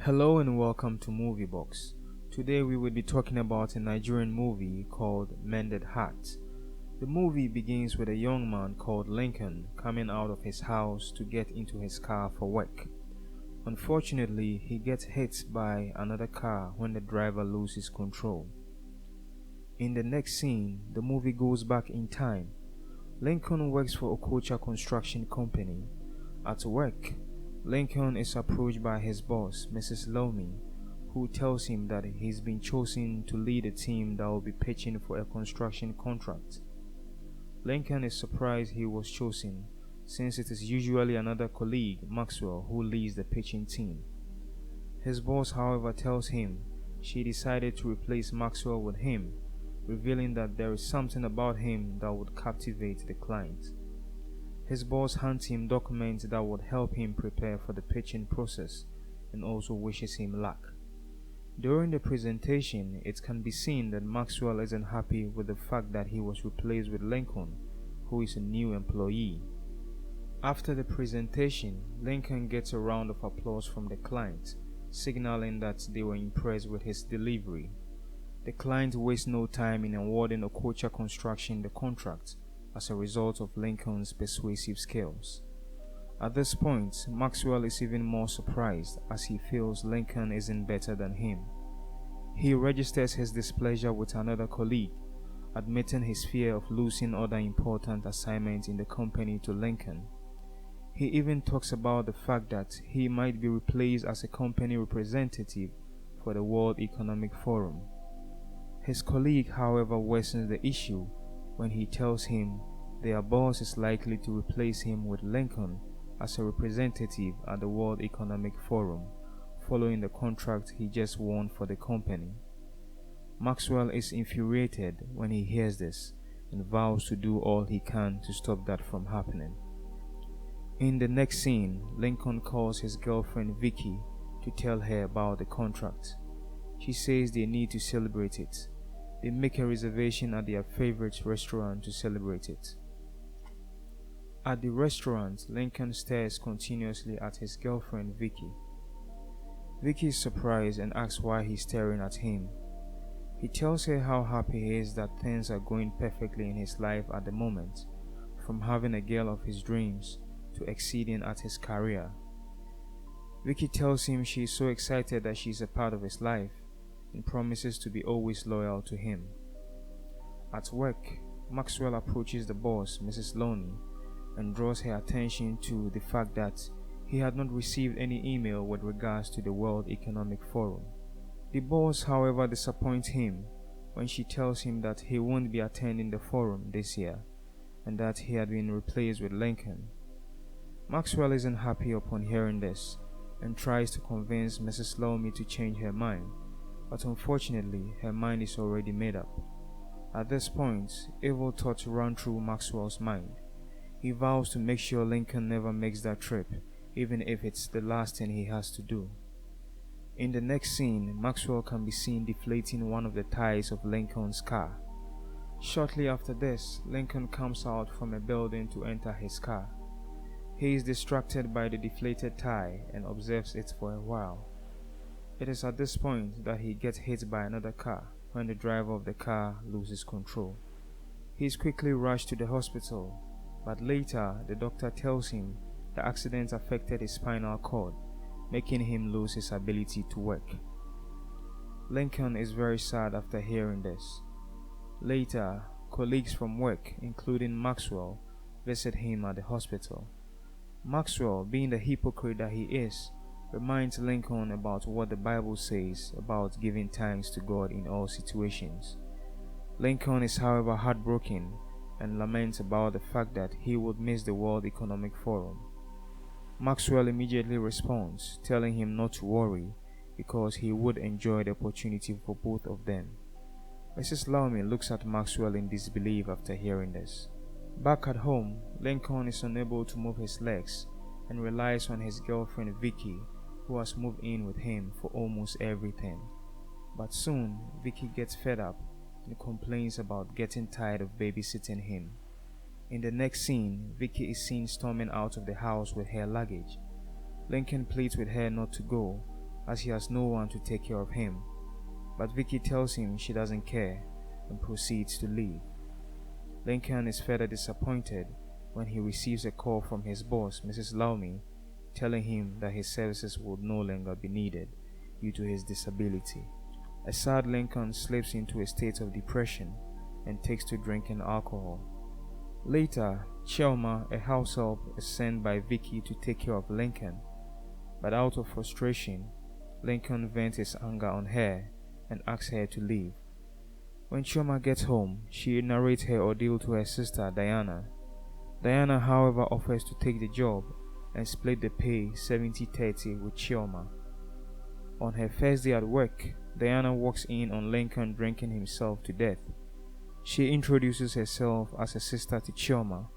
Hello and welcome to Movie Box. Today we will be talking about a Nigerian movie called Mended Heart. The movie begins with a young man called Lincoln coming out of his house to get into his car for work. Unfortunately, he gets hit by another car when the driver loses control. In the next scene, the movie goes back in time. Lincoln works for Okocha Construction Company. At work, Lincoln is approached by his boss, Mrs. Lomi, who tells him that he's been chosen to lead a team that will be pitching for a construction contract. Lincoln is surprised he was chosen, since it is usually another colleague, Maxwell, who leads the pitching team. His boss, however, tells him she decided to replace Maxwell with him, revealing that there is something about him that would captivate the client. His boss hands him documents that would help him prepare for the pitching process and also wishes him luck. During the presentation, it can be seen that Maxwell isn't happy with the fact that he was replaced with Lincoln, who is a new employee. After the presentation, Lincoln gets a round of applause from the client, signaling that they were impressed with his delivery. The client wastes no time in awarding Okocha Construction the contract as a result of Lincoln's persuasive skills. At this point, Maxwell is even more surprised as he feels Lincoln isn't better than him. He registers his displeasure with another colleague, admitting his fear of losing other important assignments in the company to Lincoln. He even talks about the fact that he might be replaced as a company representative for the World Economic Forum. His colleague, however, worsens the issue when he tells him their boss is likely to replace him with Lincoln as a representative at the World Economic Forum, following the contract he just won for the company. Maxwell is infuriated when he hears this and vows to do all he can to stop that from happening. In the next scene, Lincoln calls his girlfriend Vicky to tell her about the contract. She says they need to celebrate it. They make a reservation at their favorite restaurant to celebrate it. At the restaurant, Lincoln stares continuously at his girlfriend Vicky. Vicky is surprised and asks why he's staring at him. He tells her how happy he is that things are going perfectly in his life at the moment, from having a girl of his dreams to exceeding at his career. Vicky tells him she is so excited that she is a part of his life and promises to be always loyal to him. At work, Maxwell approaches the boss, Mrs. Loney, and draws her attention to the fact that he had not received any email with regards to the World Economic Forum. The boss, however, disappoints him when she tells him that he won't be attending the forum this year and that he had been replaced with Lincoln. Maxwell isn't happy upon hearing this and tries to convince Mrs. Lomi to change her mind, but unfortunately her mind is already made up. At this point, evil thoughts run through Maxwell's mind. He vows to make sure Lincoln never makes that trip, even if it's the last thing he has to do. In the next scene, Maxwell can be seen deflating one of the tires of Lincoln's car. Shortly after this, Lincoln comes out from a building to enter his car. He is distracted by the deflated tire and observes it for a while. It is at this point that he gets hit by another car when the driver of the car loses control. He is quickly rushed to the hospital, but later the doctor tells him the accident affected his spinal cord, making him lose his ability to work. Lincoln is very sad after hearing this. Later, colleagues from work, including Maxwell, visit him at the hospital. Maxwell, being the hypocrite that he is, reminds Lincoln about what the Bible says about giving thanks to God in all situations. Lincoln is, however, heartbroken and laments about the fact that he would miss the World Economic Forum. Maxwell immediately responds, telling him not to worry because he would enjoy the opportunity for both of them. Mrs. Lomi looks at Maxwell in disbelief after hearing this. Back at home, Lincoln is unable to move his legs and relies on his girlfriend Vicky, who has moved in with him for almost everything. But soon, Vicky gets fed up and complains about getting tired of babysitting him. In the next scene, Vicky is seen storming out of the house with her luggage. Lincoln pleads with her not to go, as he has no one to take care of him. But Vicky tells him she doesn't care and proceeds to leave. Lincoln is further disappointed when he receives a call from his boss, Mrs. Laumi, telling him that his services would no longer be needed due to his disability. A sad Lincoln slips into a state of depression and takes to drinking alcohol. Later, Chelma, a house help, is sent by Vicky to take care of Lincoln, but out of frustration, Lincoln vents his anger on her and asks her to leave. When Chelma gets home, she narrates her ordeal to her sister Diana. Diana, however, offers to take the job and split the pay 70-30 with Chelma. On her first day at work, Diana walks in on Lincoln drinking himself to death. She introduces herself as a sister to Chelma.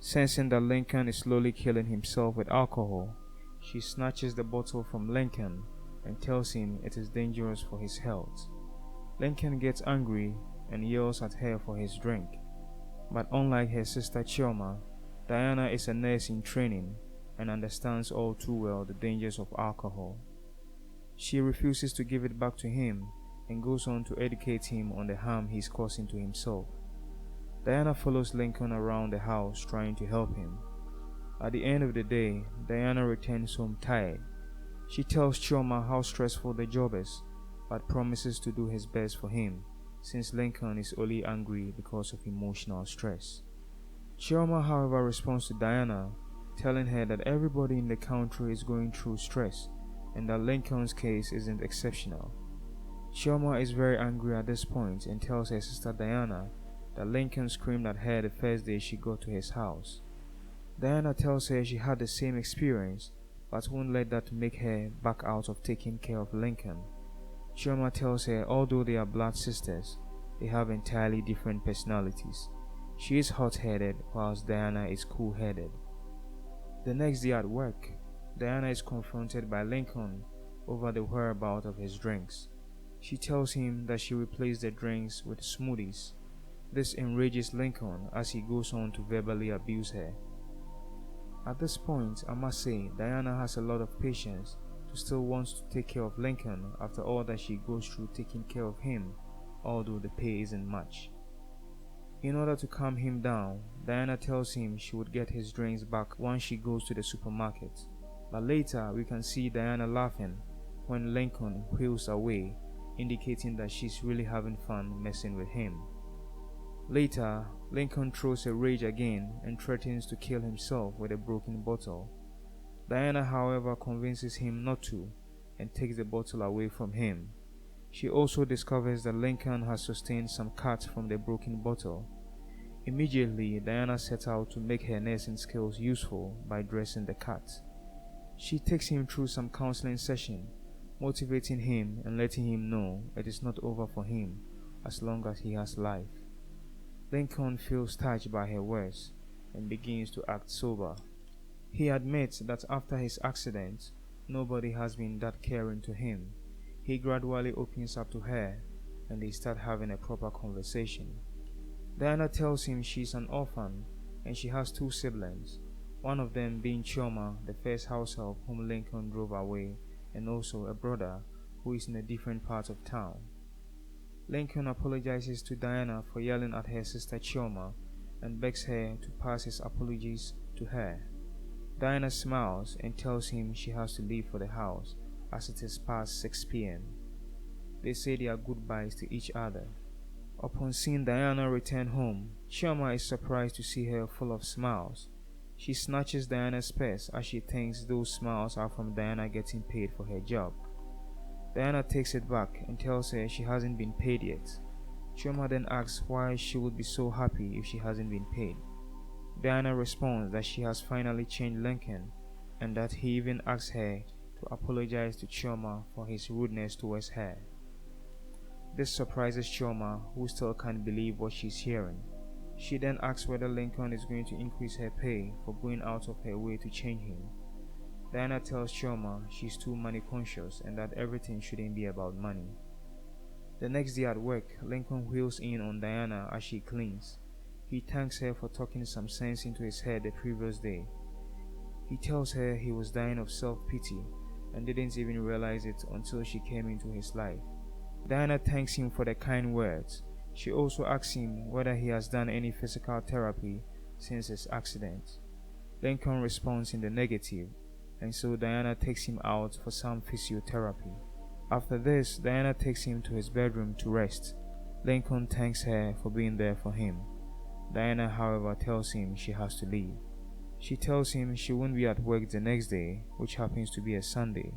Sensing that Lincoln is slowly killing himself with alcohol, she snatches the bottle from Lincoln and tells him it is dangerous for his health. Lincoln gets angry and yells at her for his drink. But unlike her sister Chelma, Diana is a nurse in training and understands all too well the dangers of alcohol. She refuses to give it back to him and goes on to educate him on the harm he is causing to himself. Diana follows Lincoln around the house trying to help him. At the end of the day, Diana returns home tired. She tells Chelma how stressful the job is, but promises to do his best for him, since Lincoln is only angry because of emotional stress. Chelma, however, responds to Diana, telling her that everybody in the country is going through stress and that Lincoln's case isn't exceptional. Chelma is very angry at this point and tells her sister Diana that Lincoln screamed at her the first day she got to his house. Diana tells her she had the same experience, but won't let that make her back out of taking care of Lincoln. Chelma tells her although they are blood sisters, they have entirely different personalities. She is hot-headed whilst Diana is cool-headed. The next day at work, Diana is confronted by Lincoln over the whereabouts of his drinks. She tells him that she replaced the drinks with smoothies. This enrages Lincoln as he goes on to verbally abuse her. At this point, I must say, Diana has a lot of patience to still want to take care of Lincoln after all that she goes through taking care of him, although the pay isn't much. In order to calm him down, Diana tells him she would get his drinks back once she goes to the supermarket. But later, we can see Diana laughing when Lincoln wheels away, indicating that she's really having fun messing with him. Later, Lincoln throws a rage again and threatens to kill himself with a broken bottle. Diana, however, convinces him not to and takes the bottle away from him. She also discovers that Lincoln has sustained some cuts from the broken bottle. Immediately, Diana sets out to make her nursing skills useful by dressing the cut. She takes him through some counseling session, motivating him and letting him know it is not over for him as long as he has life. Lincoln feels touched by her words and begins to act sober. He admits that after his accident, nobody has been that caring to him. He gradually opens up to her and they start having a proper conversation. Diana tells him she's an orphan and she has 2 siblings, one of them being Chelma, the first house help whom Lincoln drove away, and also a brother who is in a different part of town. Lincoln apologizes to Diana for yelling at her sister Chelma and begs her to pass his apologies to her. Diana smiles and tells him she has to leave for the house as it is past 6 p.m. They say their goodbyes to each other. Upon seeing Diana return home, Chelma is surprised to see her full of smiles. She snatches Diana's purse as she thinks those smiles are from Diana getting paid for her job. Diana takes it back and tells her she hasn't been paid yet. Chelma then asks why she would be so happy if she hasn't been paid. Diana responds that she has finally changed Lincoln and that he even asks her to apologize to Chelma for his rudeness towards her. This surprises Chelma, who still can't believe what she's hearing. She then asks whether Lincoln is going to increase her pay for going out of her way to change him. Diana tells Chelma she's too money conscious and that everything shouldn't be about money. The next day at work, Lincoln wheels in on Diana as she cleans. He thanks her for talking some sense into his head the previous day. He tells her he was dying of self-pity and didn't even realize it until she came into his life. Diana thanks him for the kind words. She also asks him whether he has done any physical therapy since his accident. Lincoln responds in the negative, and so Diana takes him out for some physiotherapy. After this, Diana takes him to his bedroom to rest. Lincoln thanks her for being there for him. Diana, however, tells him she has to leave. She tells him she won't be at work the next day, which happens to be a Sunday.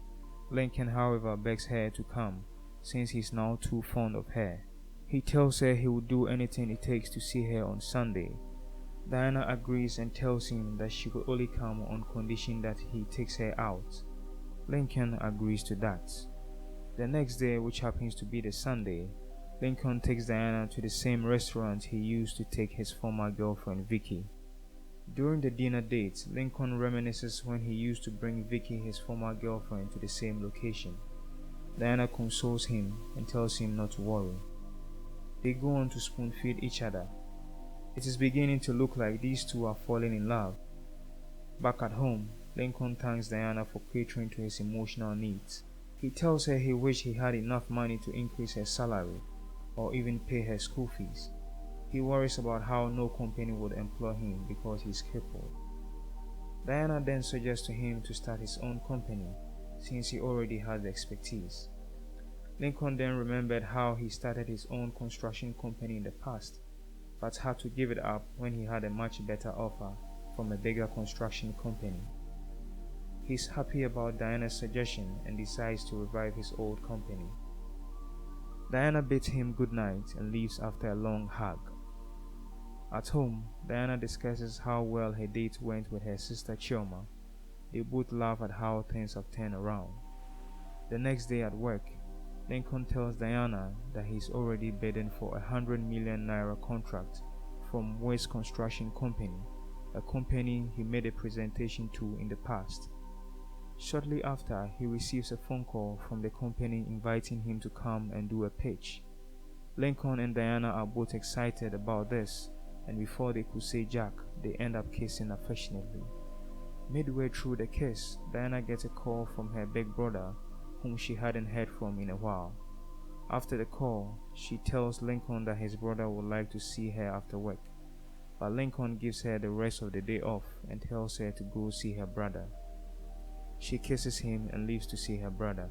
Lincoln, however, begs her to come, since he's now too fond of her. He tells her he will do anything it takes to see her on Sunday. Diana agrees and tells him that she will only come on condition that he takes her out. Lincoln agrees to that. The next day, which happens to be the Sunday, Lincoln takes Diana to the same restaurant he used to take his former girlfriend Vicky. During the dinner date, Lincoln reminisces when he used to bring Vicky, his former girlfriend, to the same location. Diana consoles him and tells him not to worry. They go on to spoon-feed each other. It is beginning to look like these two are falling in love. Back at home, Lincoln thanks Diana for catering to his emotional needs. He tells her he wished he had enough money to increase her salary or even pay her school fees. He worries about how no company would employ him because he's crippled. Diana then suggests to him to start his own company since he already has the expertise. Lincoln then remembered how he started his own construction company in the past, but had to give it up when he had a much better offer from a bigger construction company. He's happy about Diana's suggestion and decides to revive his old company. Diana bids him good night and leaves after a long hug. At home, Diana discusses how well her date went with her sister Chioma. They both laugh at how things have turned around. The next day at work, Lincoln tells Diana that he's already bidding for ₦100 million contract from West Construction Company, a company he made a presentation to in the past. Shortly after, he receives a phone call from the company inviting him to come and do a pitch. Lincoln and Diana are both excited about this, and before they could say Jack, they end up kissing affectionately. Midway through the kiss, Diana gets a call from her big brother, whom she hadn't heard from in a while. After the call, she tells Lincoln that his brother would like to see her after work, but Lincoln gives her the rest of the day off and tells her to go see her brother. She kisses him and leaves to see her brother.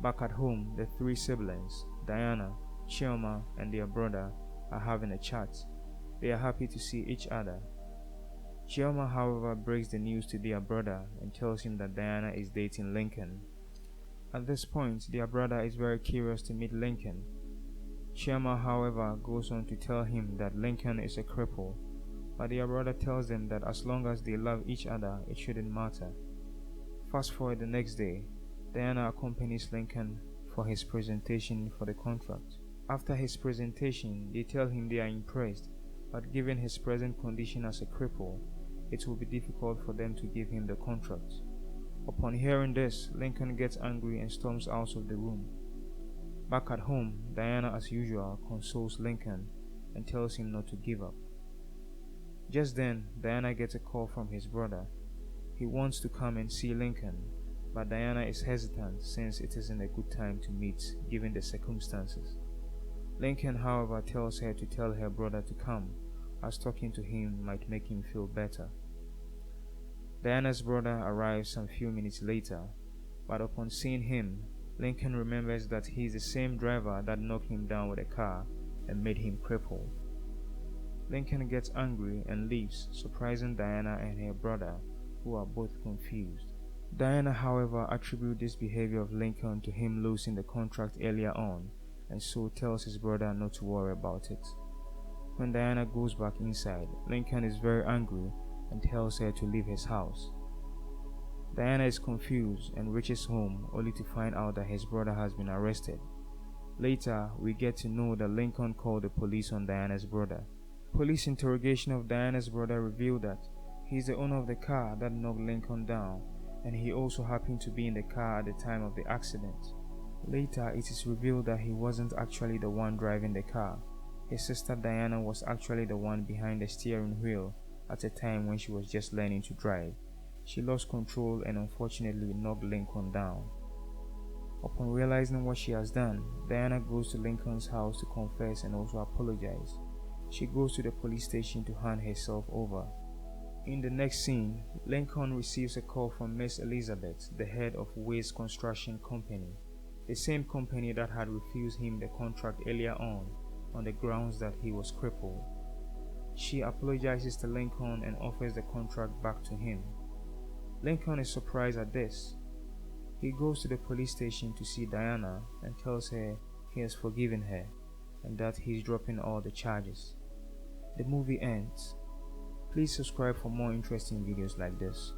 Back at home, the three siblings, Diana, Chioma, and their brother, are having a chat. They are happy to see each other. Chioma, however, breaks the news to their brother and tells him that Diana is dating Lincoln. At this point, their brother is very curious to meet Lincoln. Chioma, however, goes on to tell him that Lincoln is a cripple, but their brother tells them that as long as they love each other, it shouldn't matter. Fast forward the next day, Diana accompanies Lincoln for his presentation for the contract. After his presentation, they tell him they are impressed, but given his present condition as a cripple, it will be difficult for them to give him the contract. Upon hearing this, Lincoln gets angry and storms out of the room. Back at home, Diana, as usual, consoles Lincoln and tells him not to give up. Just then, Diana gets a call from his brother. He wants to come and see Lincoln, but Diana is hesitant since it isn't a good time to meet given the circumstances. Lincoln, however, tells her to tell her brother to come, as talking to him might make him feel better. Diana's brother arrives some few minutes later, but upon seeing him, Lincoln remembers that he is the same driver that knocked him down with a car and made him crippled. Lincoln gets angry and leaves, surprising Diana and her brother, who are both confused. Diana, however, attributes this behavior of Lincoln to him losing the contract earlier on, and so tells his brother not to worry about it. When Diana goes back inside, Lincoln is very angry and tells her to leave his house. Diana is confused and reaches home only to find out that his brother has been arrested. Later, we get to know that Lincoln called the police on Diana's brother. Police interrogation of Diana's brother revealed that he is the owner of the car that knocked Lincoln down, and he also happened to be in the car at the time of the accident. Later, it is revealed that he wasn't actually the one driving the car. His sister Diana was actually the one behind the steering wheel at a time when she was just learning to drive. She lost control and unfortunately knocked Lincoln down. Upon realizing what she has done, Diana goes to Lincoln's house to confess and also apologize. She goes to the police station to hand herself over. In the next scene, Lincoln receives a call from Miss Elizabeth, the head of Wade's construction company, the same company that had refused him the contract earlier on the grounds that he was crippled. She apologizes to Lincoln and offers the contract back to him. Lincoln is surprised at this. He goes to the police station to see Diana and tells her he has forgiven her and that he's dropping all the charges. The movie ends. Please subscribe for more interesting videos like this.